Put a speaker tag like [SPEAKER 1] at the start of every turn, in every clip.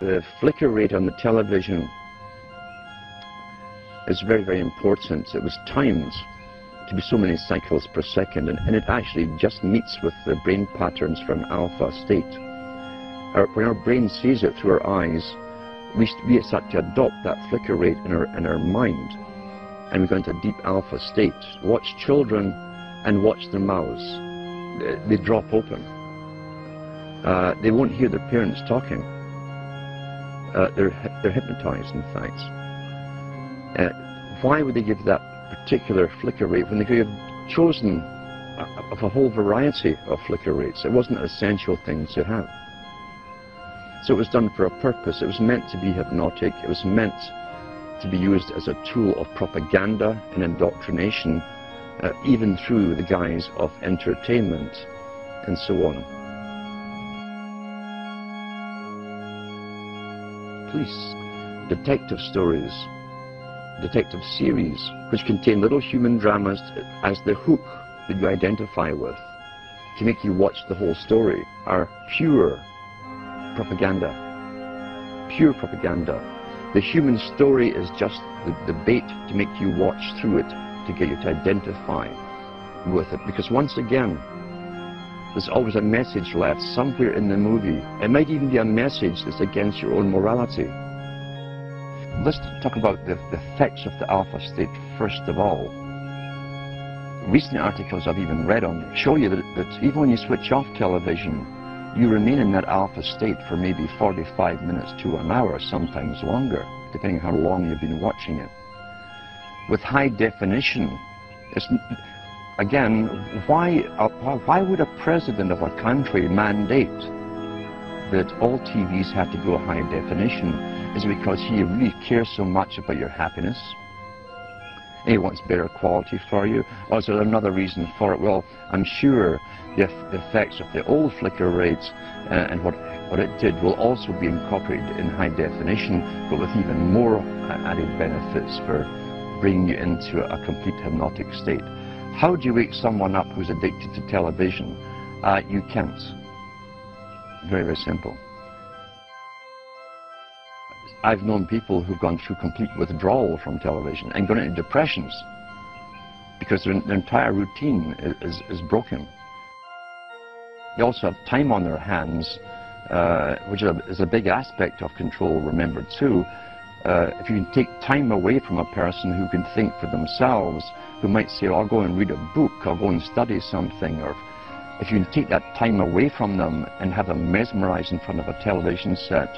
[SPEAKER 1] the flicker rate on the television is very, very important. It was timed to be so many cycles per second, and it actually just meets with the brain patterns from alpha state. When our brain sees it through our eyes, we start to adopt that flicker rate in our mind, and we go into a deep alpha state. Watch children and watch their mouths. They drop open. They won't hear their parents talking. They're hypnotized, in fact. Why would they give that particular flicker rate when they could have chosen of a whole variety of flicker rates? It wasn't an essential thing to have. So it was done for a purpose. It was meant to be hypnotic. It was meant to be used as a tool of propaganda and indoctrination, even through the guise of entertainment and so on. Police, detective stories, detective series, which contain little human dramas as the hook that you identify with, to make you watch the whole story, are pure propaganda. Pure propaganda. The human story is just the bait to make you watch through it, to get you to identify with it. Because once again, there's always a message left somewhere in the movie. It might even be a message that's against your own morality. Let's talk about the effects of the alpha state first of all. Recent articles I've even read on show you that even when you switch off television, you remain in that alpha state for maybe 45 minutes to an hour, sometimes longer, depending how long you've been watching it. With high definition, again, why would a president of a country mandate that all TVs have to go high definition? Is it because he really cares so much about your happiness? And he wants better quality for you? Or is there another reason for it? Well, I'm sure the effects of the old flicker rates and what it did will also be incorporated in high definition, but with even more added benefits for bringing you into a complete hypnotic state. How do you wake someone up who's addicted to television? You can't. Very, very simple. I've known people who've gone through complete withdrawal from television and gone into depressions because their entire routine is broken. They also have time on their hands, which is a big aspect of control, remember too. If you can take time away from a person who can think for themselves, who might say, I'll go and read a book, I'll go and study something, or if you can take that time away from them and have them mesmerized in front of a television set,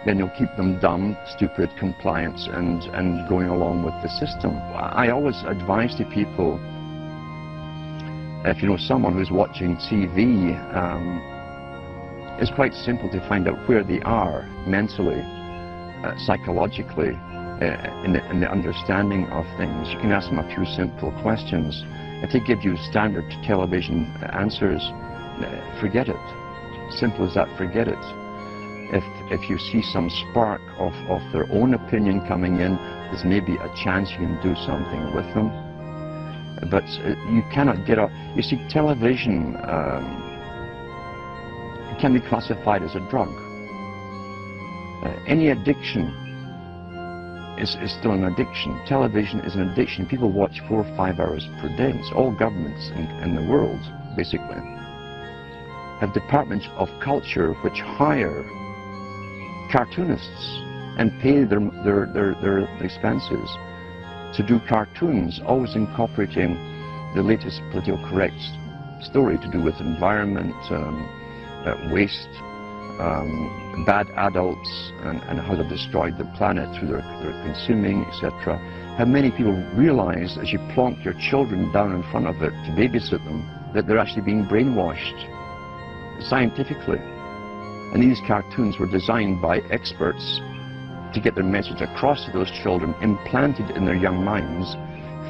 [SPEAKER 1] then you'll keep them dumb, stupid, compliant, and going along with the system. I always advise to people, if you know someone who's watching TV, it's quite simple to find out where they are mentally, psychologically, in the understanding of things. You can ask them a few simple questions. If they give you standard television answers, forget it. Simple as that, forget it. If you see some spark of their own opinion coming in, there's maybe a chance you can do something with them. But you cannot get off. You see, television can be classified as a drug. Any addiction is still an addiction. Television is an addiction. People watch 4 or 5 hours per day. It's all governments in the world, basically, have departments of culture which hire cartoonists and pay their expenses to do cartoons, always incorporating the latest politically correct story to do with environment, waste, bad adults, and how they've destroyed the planet through their consuming, etc. How many people realize, as you plonk your children down in front of it to babysit them, that they're actually being brainwashed scientifically? And these cartoons were designed by experts to get their message across to those children, implanted in their young minds,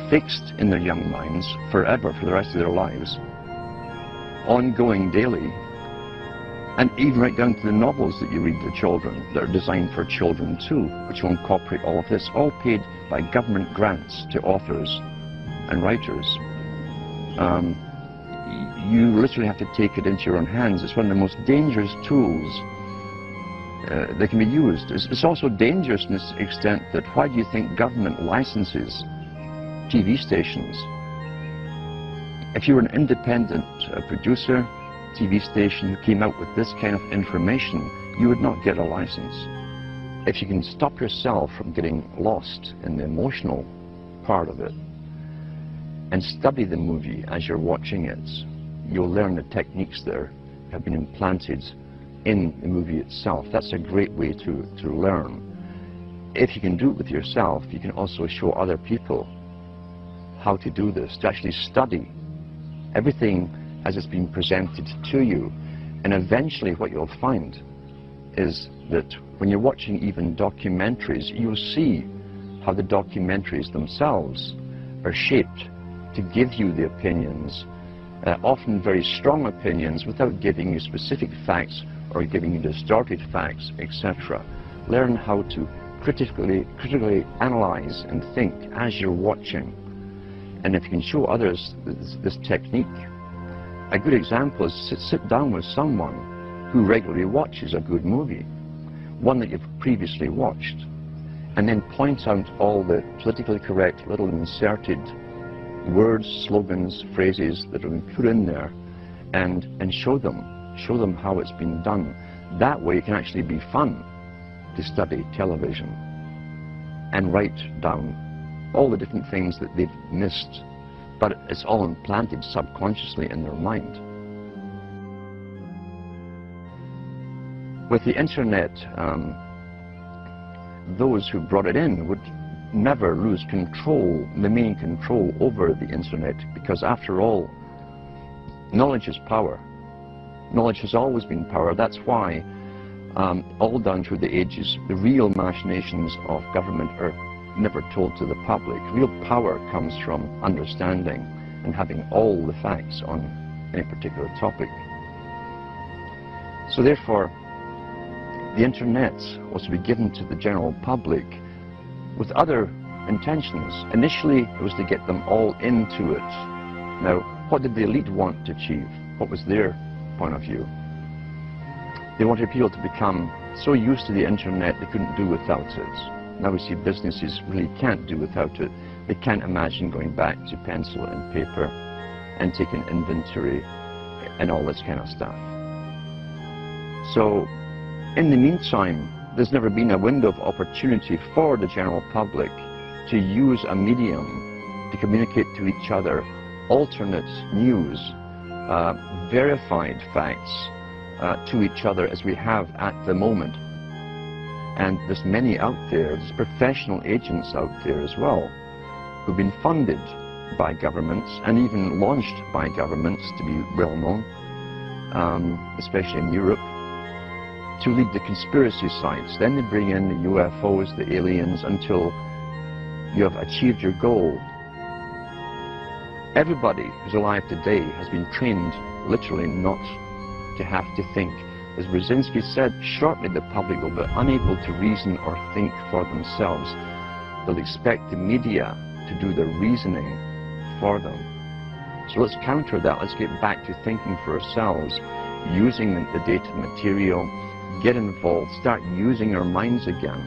[SPEAKER 1] fixed in their young minds forever, for the rest of their lives, ongoing daily, and even right down to the novels that you read to children that are designed for children too, which will incorporate all of this, all paid by government grants to authors and writers. You literally have to take it into your own hands. It's one of the most dangerous tools they can be used. It's also dangerous in this extent that why do you think government licenses TV stations? If you were an independent producer, TV station who came out with this kind of information, you would not get a license. If you can stop yourself from getting lost in the emotional part of it and study the movie as you're watching it, you'll learn the techniques that have been implanted in the movie itself. That's a great way to learn. If you can do it with yourself, you can also show other people how to do this, to actually study everything as it's been presented to you. And eventually what you'll find is that when you're watching even documentaries, you'll see how the documentaries themselves are shaped to give you the opinions, often very strong opinions, without giving you specific facts or giving you distorted facts, etc. Learn how to critically analyze and think as you're watching. And if you can show others this technique, a good example is sit down with someone who regularly watches a good movie, one that you've previously watched, and then point out all the politically correct little inserted words, slogans, phrases that have been put in there, and show them how it's been done. That way it can actually be fun to study television and write down all the different things that they've missed, but it's all implanted subconsciously in their mind. With the internet, those who brought it in would never lose control, the main control over the internet, because after all, knowledge is power. Knowledge has always been power. That's why, all down through the ages, the real machinations of government are never told to the public. Real power comes from understanding and having all the facts on any particular topic. So therefore, the internet was to be given to the general public with other intentions. Initially, it was to get them all into it. Now, what did the elite want to achieve? What was their point of view? They wanted people to become so used to the internet they couldn't do without it. Now we see businesses really can't do without it. They can't imagine going back to pencil and paper and taking inventory and all this kind of stuff. So, in the meantime, there's never been a window of opportunity for the general public to use a medium to communicate to each other alternate news, verified facts to each other as we have at the moment. And there's many out there, there's professional agents out there as well, who've been funded by governments and even launched by governments to be well known, especially in Europe, to lead the conspiracy sites. Then they bring in the UFOs, the aliens, until you have achieved your goal. Everybody who's alive today has been trained literally not to have to think. As Brzezinski said, shortly the public will be unable to reason or think for themselves. They'll expect the media to do the reasoning for them. So let's counter that. Let's get back to thinking for ourselves, using the data material, get involved, start using our minds again.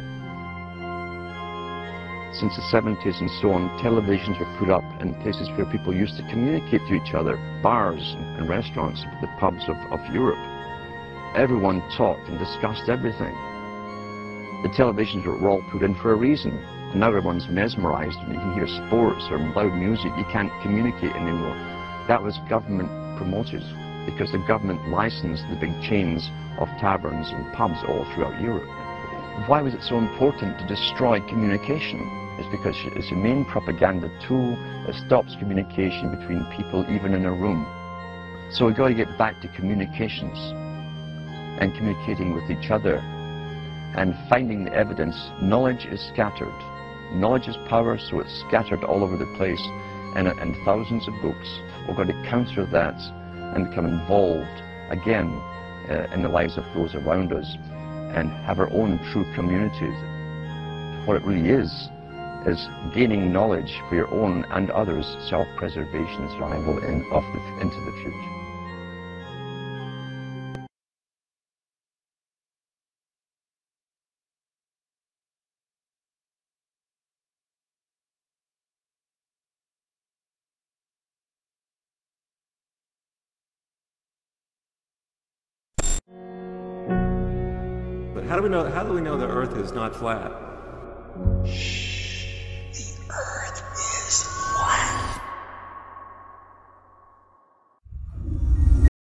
[SPEAKER 1] Since the 70s and so on, televisions were put up in places where people used to communicate to each other, bars and restaurants, the pubs of Europe. Everyone talked and discussed everything. The televisions were all put in for a reason, and now everyone's mesmerized and you can hear sports or loud music. You can't communicate anymore. That was government promoted, because the government licensed the big chains of taverns and pubs all throughout Europe. Why was it so important to destroy communication? It's because it's a main propaganda tool that stops communication between people, even in a room. So we've got to get back to communications and communicating with each other and finding the evidence. Knowledge is scattered. Knowledge is power, so it's scattered all over the place and thousands of books. We've got to counter that and become involved again in the lives of those around us and have our own true communities. What it really is gaining knowledge for your own and others' self-preservation, survival into the future.
[SPEAKER 2] How do we know the Earth is not flat?